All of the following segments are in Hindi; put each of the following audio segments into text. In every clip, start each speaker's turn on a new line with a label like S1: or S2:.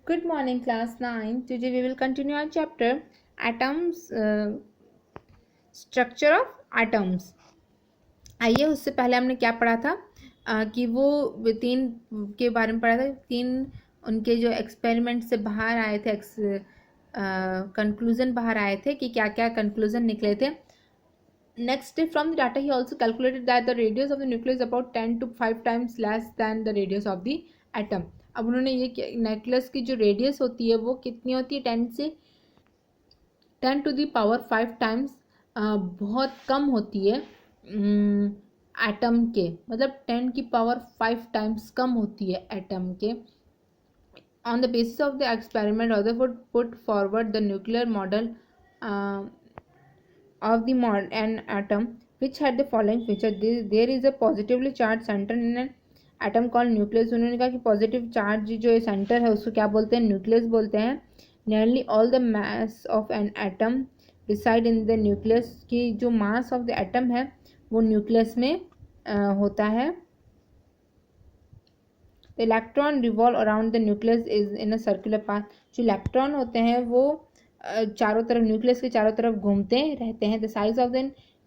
S1: Good morning, class 9. Today we will continue our chapter Atoms, Structure of Atoms. आइए उससे पहले हमने क्या पढ़ा था कि वो तीन के बारे में पढ़ा था। तीन उनके जो एक्सपेरिमेंट से बाहर आए थे, कंक्लूजन बाहर आए थे कि क्या क्या कंक्लूजन निकले थे। Next, from the data, he also calculated that the radius of the nucleus is about 10 to 5 times less than the radius of the atom. अब उन्होंने ये न्यूक्लियस की जो रेडियस होती है वो कितनी होती है, 10 टू दी पावर 5 टाइम्स बहुत कम होती है एटम के, मतलब 10 की पावर 5 टाइम्स कम होती है एटम के. On the basis of the experiment, Rutherford put forward the nuclear model of the an atom which had the following feature. There is a positively charged center in an atom called nucleus. उन्होंने कहा कि पॉजिटिव चार्ज जो सेंटर है उसको क्या बोलते हैं, न्यूक्लियस बोलते हैं. Nearly all the mass of an atom reside in the nucleus, की जो मास ऑफ द एटम है वो न्यूक्लियस में होता है. The electron revolve around the nucleus is in a circular path. जो इलेक्ट्रॉन होते हैं वो चारों तरफ, न्यूक्लियस के चारों तरफ घूमते रहते हैं. The size of the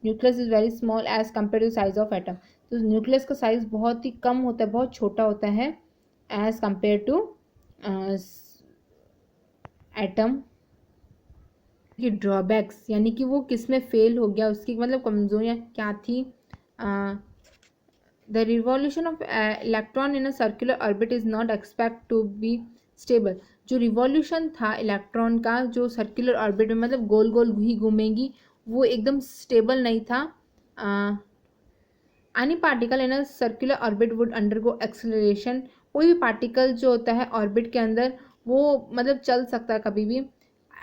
S1: nucleus is very small as compare to size of atom. तो न्यूक्लियस का साइज बहुत ही कम होता है, बहुत छोटा होता है एज कम्पेयर टू एटम. कि ड्रॉबैक्स यानी कि वो किस में फेल हो गया, उसकी मतलब कमजोरियाँ क्या थी. The revolution of electron in a circular orbit is not expected to be stable. जो रिवॉल्यूशन था इलेक्ट्रॉन का जो सर्कुलर ऑर्बिट में, मतलब गोल गोल ही घूमेंगी, वो एकदम स्टेबल नहीं था. Any particle in a circular orbit would undergo acceleration. कोई भी पार्टिकल जो होता है ऑर्बिट के अंदर वो मतलब चल सकता है कभी भी.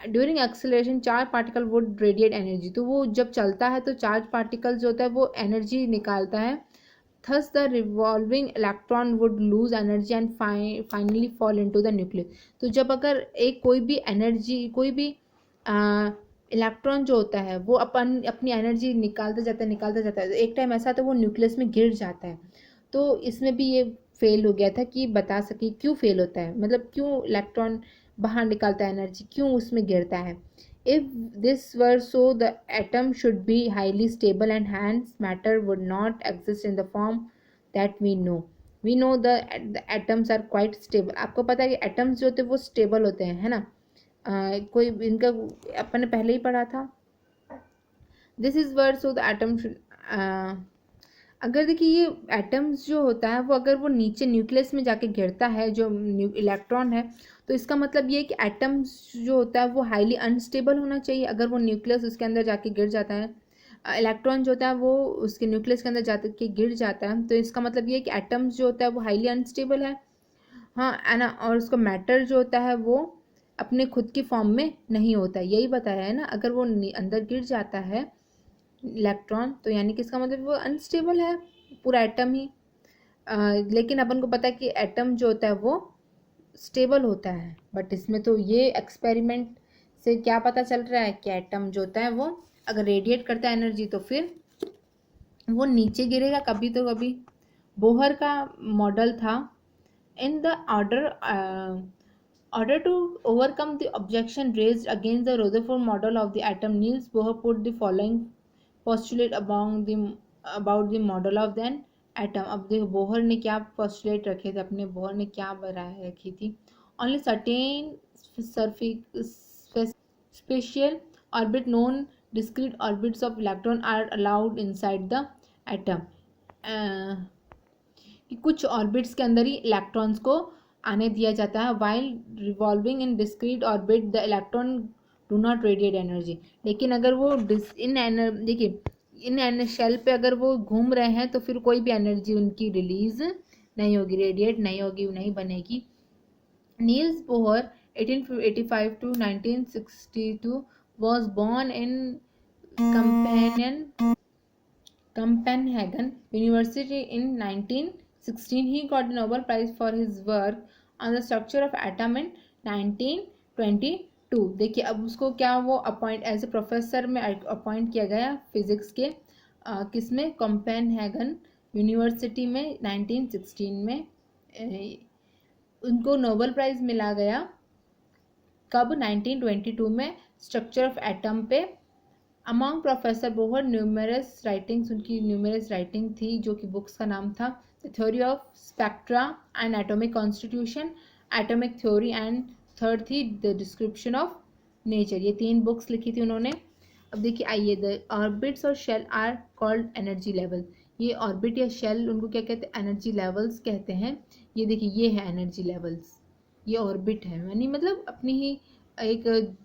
S1: During acceleration charge particle would radiate energy. तो वो जब चलता है तो चार्ज पार्टिकल जो होता है वो एनर्जी निकालता है. Thus, the revolving electron would lose energy and finally fall into the nucleus. तो जब अगर कोई भी एनर्जी, कोई भी इलेक्ट्रॉन जो होता है वो अपनी एनर्जी निकालता जाता है, एक टाइम ऐसा तो वो न्यूक्लियस में गिर जाता है. तो इसमें भी ये फेल हो गया था कि बता सके क्यों फेल होता है, मतलब क्यों इलेक्ट्रॉन बाहर निकालता है एनर्जी, क्यों उसमें गिरता है. If this were so, the atom should be highly stable and hence matter would not exist in the form that we know. We know the atoms are quite stable. आपको पता है कि atoms जो होते हैं वो stable होते हैं, है ना. कोई इनका अपन ने पहले ही पढ़ा था. This is where so the atom should अगर देखिए ये एटम्स जो होता है वो अगर वो नीचे न्यूक्लियस में जाके गिरता है जो इलेक्ट्रॉन है, तो इसका मतलब ये है कि एटम्स जो होता है वो हाईली अनस्टेबल होना चाहिए. अगर वो न्यूक्लियस उसके अंदर जाके गिर जाता है, इलेक्ट्रॉन जो होता है वो उसके न्यूक्लियस के अंदर जाके गिर जाता है, तो इसका मतलब ये है कि एटम्स जो होता है वो हाईली अनस्टेबल है. हाँ है ना. और उसका मैटर जो होता है वो अपने खुद की फॉर्म में नहीं होता है, यही बताया है ना. अगर वो अंदर गिर जाता है इलेक्ट्रॉन तो यानी कि इसका मतलब वो अनस्टेबल है, पूरा एटम ही. लेकिन अपन को पता है कि एटम जो होता है वो स्टेबल होता है. बट इसमें तो ये एक्सपेरिमेंट से क्या पता चल रहा है कि एटम जो होता है वो अगर रेडिएट करता है एनर्जी तो फिर वो नीचे गिरेगा कभी तो कभी. बोहर का मॉडल था. In the order to overcome the objection raised against the Rutherford model of the atom, Niels Bohr put the following postulate about the model of the atom. अब देखो बोहर ने क्या postulate रखे थे, अपने बोहर ने क्या राय रखी थी. Only certain special orbit known discrete orbits of electron are allowed inside the atom. कि कुछ ऑर्बिट्स के अंदर ही इलेक्ट्रॉन्स को आने दिया जाता है. While revolving in discrete orbit the electron do not radiate energy. लेकिन अगर वो देखिए इन शेल पे अगर वो घूम रहे हैं तो फिर कोई भी एनर्जी उनकी रिलीज नहीं होगी, रेडिएट नहीं होगी, नहीं बनेगी. Niels Bohr 1885 to 1962 was born in Copenhagen University in 1916. He got the Nobel Prize for his work on the structure of atom in 1922. देखिए अब उसको क्या वो अपॉइंट एज ए प्रोफेसर में अपॉइंट किया गया फिजिक्स के किस में, कोपेनहेगन यूनिवर्सिटी में 1916 में. उनको नोबेल प्राइज़ मिला गया कब? 1922 में स्ट्रक्चर ऑफ एटम पे। Among professor Bohr numerous writings, उनकी न्यूमरस राइटिंग थी जो कि बुक्स का नाम था the theory of spectra and atomic constitution, atomic theory, and third थी द डिस्क्रिप्शन ऑफ नेचर। ये 3 बुक्स लिखी थी उन्होंने। अब देखिए आइए, द ऑर्बिट्स और shell are called energy level. ये ऑर्बिट या शेल उनको क्या कहते हैं? एनर्जी लेवल्स कहते हैं। ये देखिए ये है एनर्जी लेवल्स, ये ऑर्बिट है, यानी मतलब अपनी ही एक,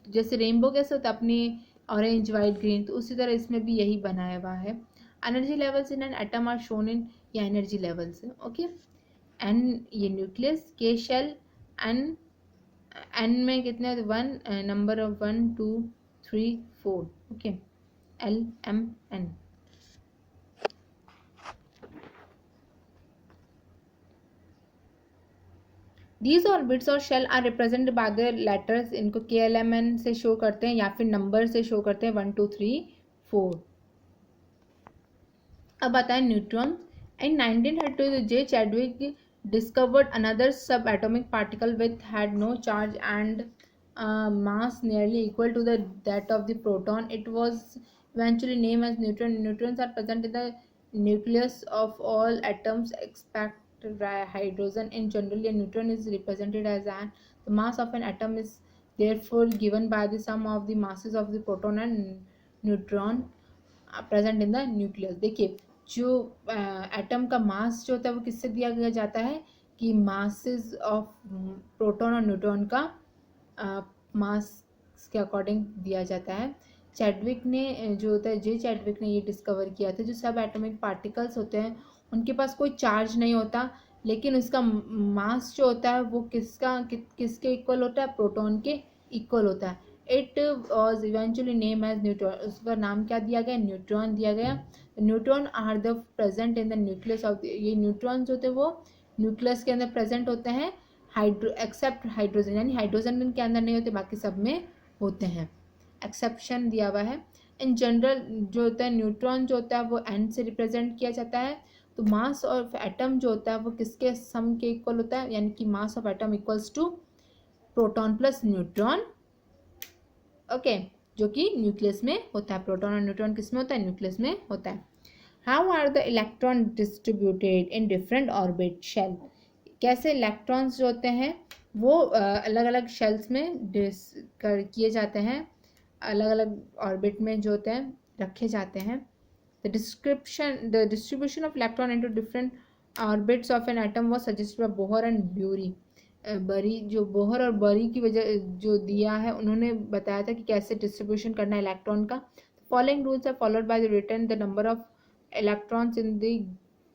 S1: जैसे रेनबो कैसे होता है अपनी ऑरेंज वाइट ग्रीन, तो उसी तरह इसमें भी यही बनाया हुआ है। Energy levels in an atom are shown in, ये एनर्जी लेवल्स है। ओके, एन ये nucleus, K shell, N N में कितने? 1 number of 1 2 3 4। Okay, L M N. These orbits और shell are represented by the letters, इनको के एल एम एन से शो करते हैं या फिर नंबर से शो करते हैं 1 2 3 4। अब आता है neutron. In 1932 J Chadwick discovered another subatomic particle which had no charge and mass nearly equal to that of the proton. It was eventually named as neutron. Neutrons are present in the nucleus of all atoms except hydrogen. In general, a neutron is represented as the mass of an atom is therefore given by the sum of the masses of the proton and neutron present in the nucleus. देखिए जो एटम का मास जो होता है वो किससे दिया जाता है कि मासेस ऑफ प्रोटॉन और न्यूट्रॉन का मास के अकॉर्डिंग दिया जाता है। चैडविक ने जो होता है, जे चैडविक ने ये डिस्कवर किया था, जो सब एटॉमिक पार्टिकल्स होते हैं उनके पास कोई चार्ज नहीं होता, लेकिन उसका मास जो होता है वो किसके इक्वल होता है? प्रोटॉन के इक्वल होता है। It was eventually name as neutron, उसका नाम क्या दिया गया? न्यूट्रॉन दिया गया। Neutron are the present in the nucleus of ये न्यूट्रॉन जो होते हैं वो न्यूक्लियस के अंदर प्रेजेंट होते हैं, एक्सेप्ट हाइड्रोजन, यानी हाइड्रोजन के अंदर नहीं होते, बाकी सब में होते हैं। एक्सेप्शन दिया हुआ है। इन जनरल जो होता है न्यूट्रॉन जो होता है वो एन से रिप्रेजेंट किया जाता है। तो मास ऑफ एटम जो होता है वो किसके सम के इक्वल होता है? यानी कि mass of atom equals to proton plus neutron. Okay, जो कि न्यूक्लियस में होता है। प्रोटॉन और न्यूट्रॉन किस में होता है? न्यूक्लियस में होता है। How are the electron distributed in different orbit shell? कैसे इलेक्ट्रॉन्स जो होते हैं वो अलग अलग शेल्स में किए जाते हैं, अलग अलग ऑर्बिट में जो होते हैं रखे जाते हैं। The distribution of electron into different orbits of an atom was suggested by Bohr and bury. बरी जो बोहर और बरी की वजह जो दिया है, उन्होंने बताया था कि कैसे डिस्ट्रीब्यूशन करना है इलेक्ट्रॉन का। Following rules are followed by the written the number of electrons in the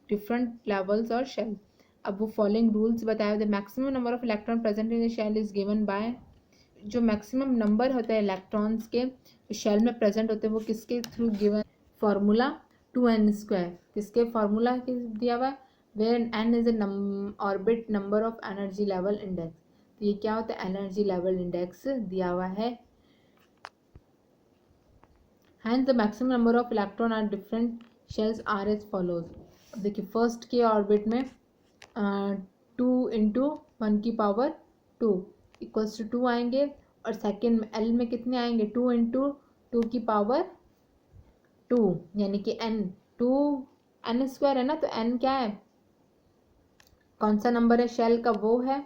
S1: different levels और शेल। अब वो फॉलोइंग रूल्स बताया, the maximum number of electron present in the shell is given by, जो मैक्सिमम नंबर होता है इलेक्ट्रॉन्स के जो शेल में प्रेजेंट होते हैं वो किसके थ्रू गिवन? Formula 2n²। किसके फार्मूला दिया हुआ है? Where n is a orbit number of energy level index. तो ये क्या होता है? एनर्जी लेवल इंडेक्स दिया हुआ है। Hence the maximum number of electron are different shells are as follows. अब देखिए फर्स्ट के ऑर्बिट में 2 इंटू 1 की पावर 2 इक्वल्स टू 2 आएंगे, और सेकेंड में एल में कितने आएंगे? 2 इंटू 2 की पावर 2, यानी कि n 2n² है ना, तो n क्या है? कौन सा नंबर है शेल का? वो है।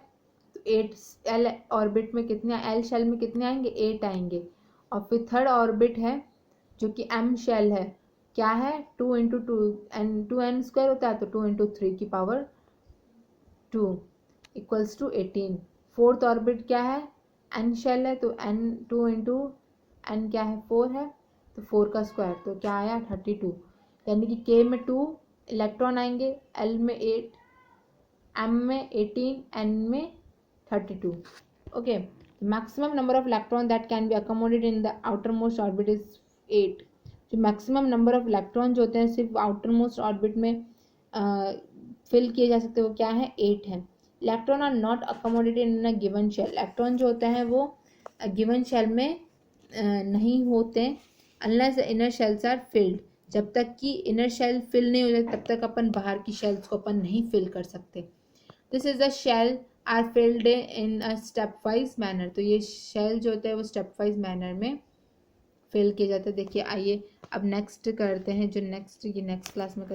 S1: तो 8 एल ऑर्बिट में कितने, एल शेल में कितने आएंगे? 8 आएंगे। और फिर थर्ड ऑर्बिट है जो कि m शेल है, क्या है? 2 इंटू 2n² होता है, तो 2 इंटू 3 की power 2 equals to 18। Fourth orbit क्या है? n शेल है, तो n 2 इंटू n क्या है? 4 है, तो 4 का स्क्वायर, तो क्या आया? 32। यानी कि k में 2 इलेक्ट्रॉन आएंगे, l में 8, m में 18, n में 32। Okay, maximum number of electron that can be accommodated in the outermost orbit is 8। जो मैक्सिमम नंबर ऑफ इलेक्ट्रॉन जो होते हैं सिर्फ आउटर मोस्ट ऑर्बिट में फिल किए जा सकते हैं, वो क्या है? 8 है। Electron are not accommodated in a given shell. Electron जो होते हैं वो गिवन शेल में नहीं होते unless inner shells are filled. जब तक कि इनर शेल फिल नहीं हो जाए तब तक अपन बाहर की शेल्स को अपन नहीं फिल कर सकते। This is the shell are filled in a stepwise manner. तो ये शेल जो होता है वो स्टेप वाइज मैनर में फिल किया जाता है। देखिए आइए अब नेक्स्ट करते हैं, जो नेक्स्ट क्लास में